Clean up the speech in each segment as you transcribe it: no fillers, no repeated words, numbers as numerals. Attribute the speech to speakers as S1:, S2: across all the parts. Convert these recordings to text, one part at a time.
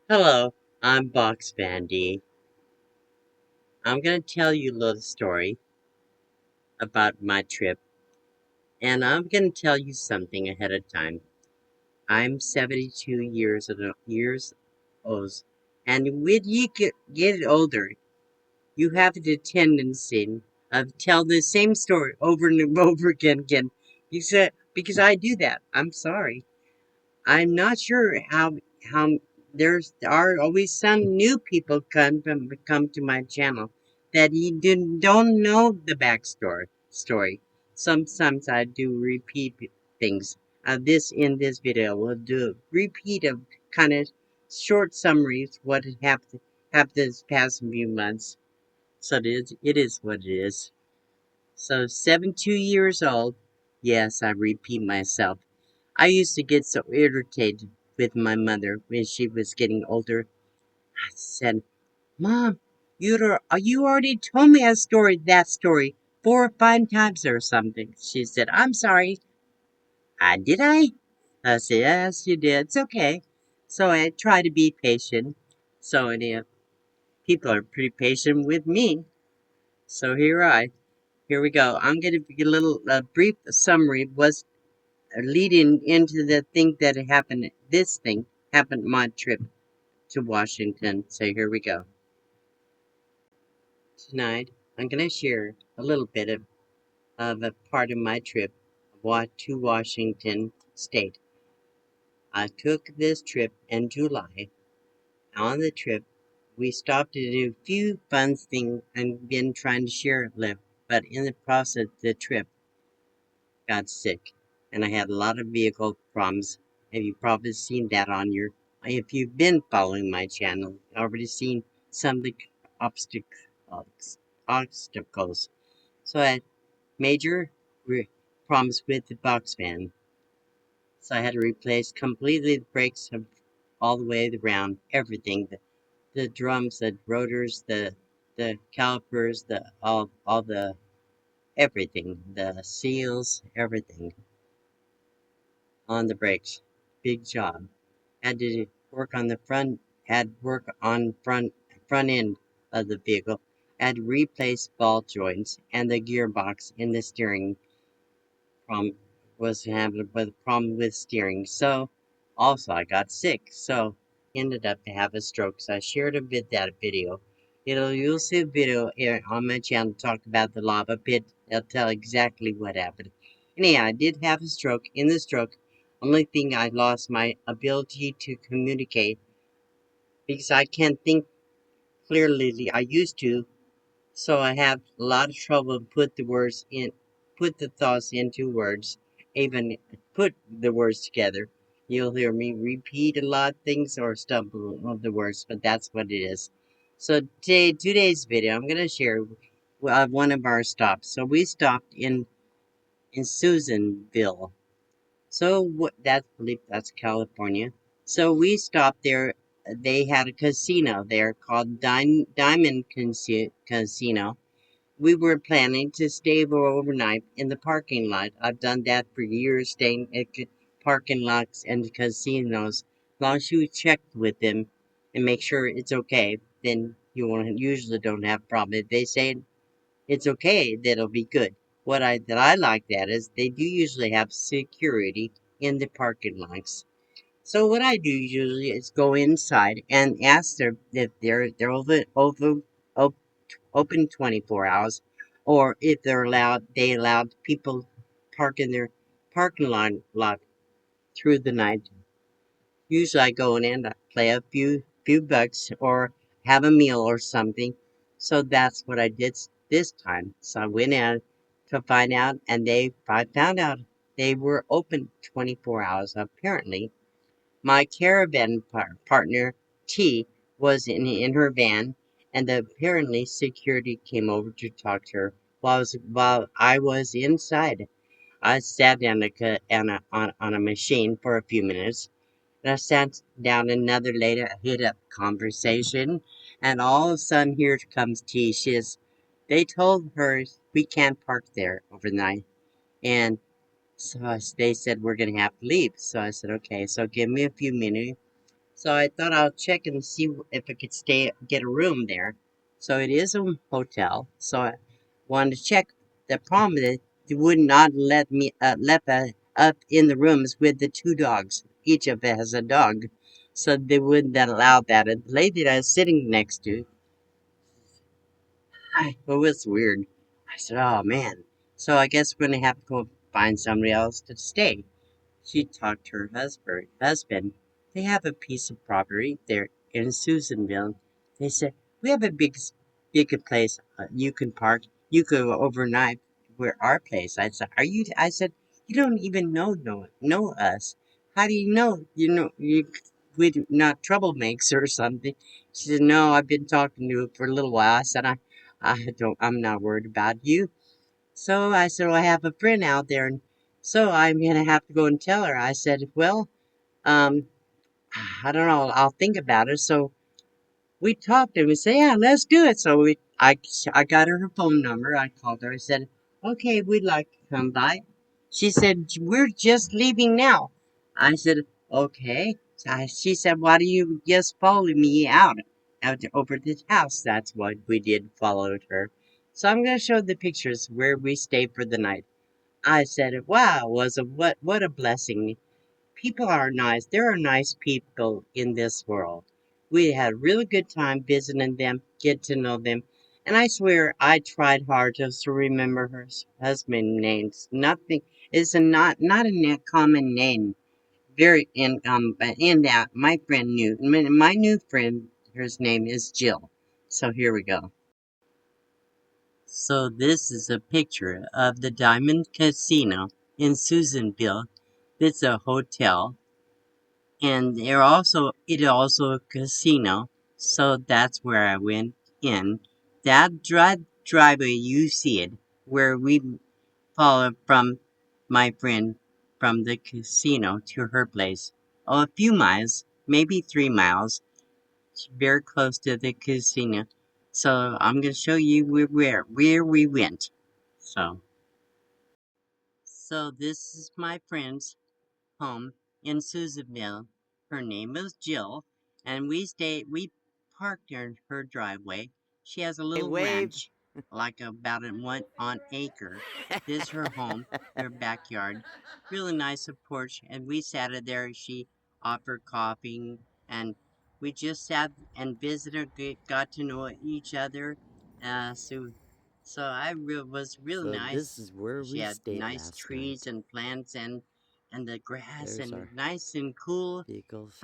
S1: Hello, I'm Box Bandy. I'm gonna tell you a little story about my trip, and I'm gonna tell you something ahead of time. I'm 72 years old, and when you get older, you have the tendency of tell the same story over and over again. Because I do that. I'm sorry. I'm not sure how there's are always some new people come to my channel that don't know the backstory. Sometimes I do repeat things. This in this video we'll do a repeat of kind of short summaries what had happened this past few months. So it is what it is. So 72 years old. Yes, I repeat myself. I used to get so irritated with my mother when she was getting older. I said, Mom, you already told me that story 4 or 5 times or something. She said, I'm sorry. Did I? I said, yes, you did. It's okay. So I try to be patient. So people are pretty patient with me. So here we go. I'm going to give a little brief summary was leading into the thing that happened. This thing happened on my trip to Washington. So here we go. Tonight, I'm going to share a little bit of a part of my trip to Washington State. I took this trip in July. On the trip, we stopped to do a few fun things and been trying to share a lift, but in the process of the trip, got sick, and I had a lot of vehicle problems. And you've probably seen that on your, if you've been following my channel, you've already seen some of the obstacles. obstacles. So I had major problems with the box van. So I had to replace completely the brakes of all the way around, everything. The drums, the rotors, the calipers, the all the everything, the seals, everything on the brakes. Big job. Had to work on the front. Had work on front end of the vehicle. Had to replace ball joints and the gearbox in the steering. Problem was having a problem with steering. So also I got sick. So ended up to have a stroke. So I shared a bit that video. You'll see a video here on my channel talk about the lava pit. I'll tell exactly what happened. Anyhow, I did have a stroke. In the stroke, only thing I lost my ability to communicate because I can't think clearly. I used to, so I have a lot of trouble put the thoughts into words, even put the words together. You'll hear me repeat a lot of things or stumble of the words, but that's what it is. So today's video, I'm gonna share one of our stops. So we stopped in Susanville. So what? That's I believe that's California. So we stopped there. They had a casino there called Diamond Casino. We were planning to stay overnight in the parking lot. I've done that for years, staying at parking lots and casinos. As long as you check with them and make sure it's okay, then you won't usually don't have a problem. If they say it's okay, that'll be good. That I like that is they do usually have security in the parking lots. So what I do usually is go inside and ask them if they're open 24 hours, or if they allowed people park in their parking lot through the night. Usually I go in and I play a few bucks or have a meal or something. So that's what I did this time. So I went in to find out, and I found out they were open 24 hours. Apparently, my caravan partner T was in her van, and apparently security came over to talk to her while I was inside. I sat down on a machine for a few minutes. And I sat down another later, hit up conversation, and all of a sudden here comes T. They told her we can't park there overnight, and so they said we're gonna have to leave. So I said okay. So give me a few minutes. So I thought I'll check and see if I could get a room there. So it is a hotel. So I wanted to check. The problem is they would not let me let up in the rooms with the two dogs. Each of us has a dog, so they wouldn't allow that. And the lady that I was sitting next to, it was weird. I said, "Oh man." So I guess we're gonna have to go find somebody else to stay. She talked to her husband. They have a piece of property there in Susanville. They said, "We have a big place. You can park. You could overnight where our place." I said, "Are you?" I said, "You don't even know us. How do you know? You know we not troublemakers or something." She said, "No, I've been talking to you for a little while." I said, "I don't. I'm not worried about you." So I said, "Well, I have a friend out there, and so I'm gonna have to go and tell her." I said, "Well, um, I don't know. I'll think about it." So we talked and we said, "Yeah, let's do it." So I got her phone number. I called her. I said, "Okay, we'd like to come by." She said, "We're just leaving now." I said, "Okay." She said, "Why do you just follow me out over to the house?" That's what we did. Followed her. So I'm gonna show the pictures where we stayed for the night. I said, "Wow, was a what a blessing." People are nice. There are nice people in this world. We had a really good time visiting them, get to know them, and I swear I tried hard to remember her husband names. Nothing is a not a common name. Very but in that my friend knew my new friend. Her name is Jill. So here we go. So this is a picture of the Diamond Casino in Susanville. It's a hotel, and it also a casino. So that's where I went in. That driveway you see it, where we followed from my friend from the casino to her place. Oh, a few miles, maybe 3 miles, very close to the casino. So I'm gonna show you where we went. So this is my friend's home in Susanville. Her name is Jill, and we parked in her driveway. She has a
S2: Hey,
S1: little
S2: wave.
S1: ranch, like about a 1 acre. This is her home, her backyard. Really nice porch, and we sat there. She offered coffee, and we just sat and visited, got to know each other. So was really
S2: So this
S1: nice.
S2: is where
S1: She
S2: we
S1: had
S2: stayed
S1: nice
S2: last
S1: trees
S2: night.
S1: and plants and the grass
S2: There's our
S1: and nice and cool.
S2: vehicles.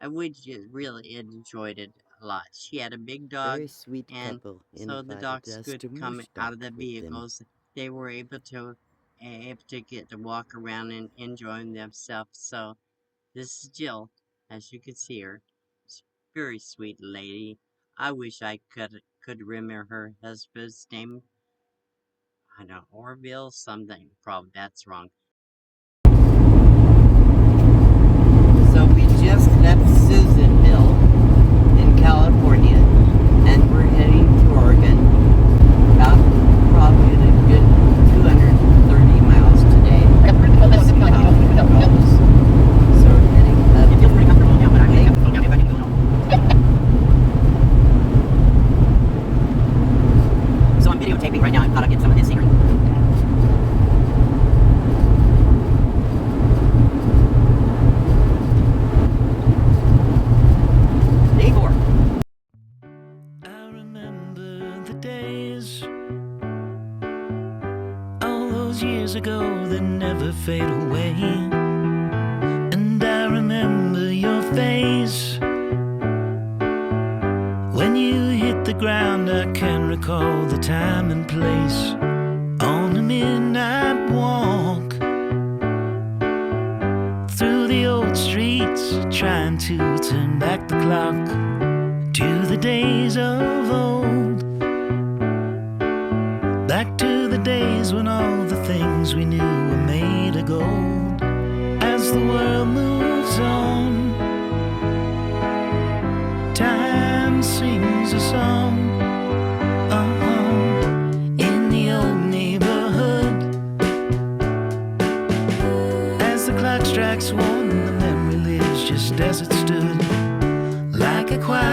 S1: And we just really enjoyed it a lot. She had a big dog,
S2: Very sweet
S1: and
S2: couple
S1: so the
S2: invited
S1: dogs
S2: us
S1: could
S2: to
S1: come out of
S2: Moochdocking
S1: the
S2: with them.
S1: vehicles. They were able to get to walk around and enjoying themselves. So this is Jill, as you can see her. She's a very sweet lady. I wish I could remember her husband's name. I don't know, Orville something. Probably that's wrong. So we just left Susanville in California, and we're heading to Oregon. About probably a good 230 miles today. We'll see how it goes. So we're heading up to So I'm videotaping right now. I thought I'd get some of this scenery. Day 4.
S3: I remember the days, all those years ago that never fade away. And I remember your face when you hit the ground. I can recall the time and place on a midnight walk through the old streets, trying to turn back the clock to the days of old. Back to the days when all the things we knew were made of gold. As the world moves on, time sings a song. In the old neighborhood, as the clock strikes 1, the memory lives just as it stood. a quack.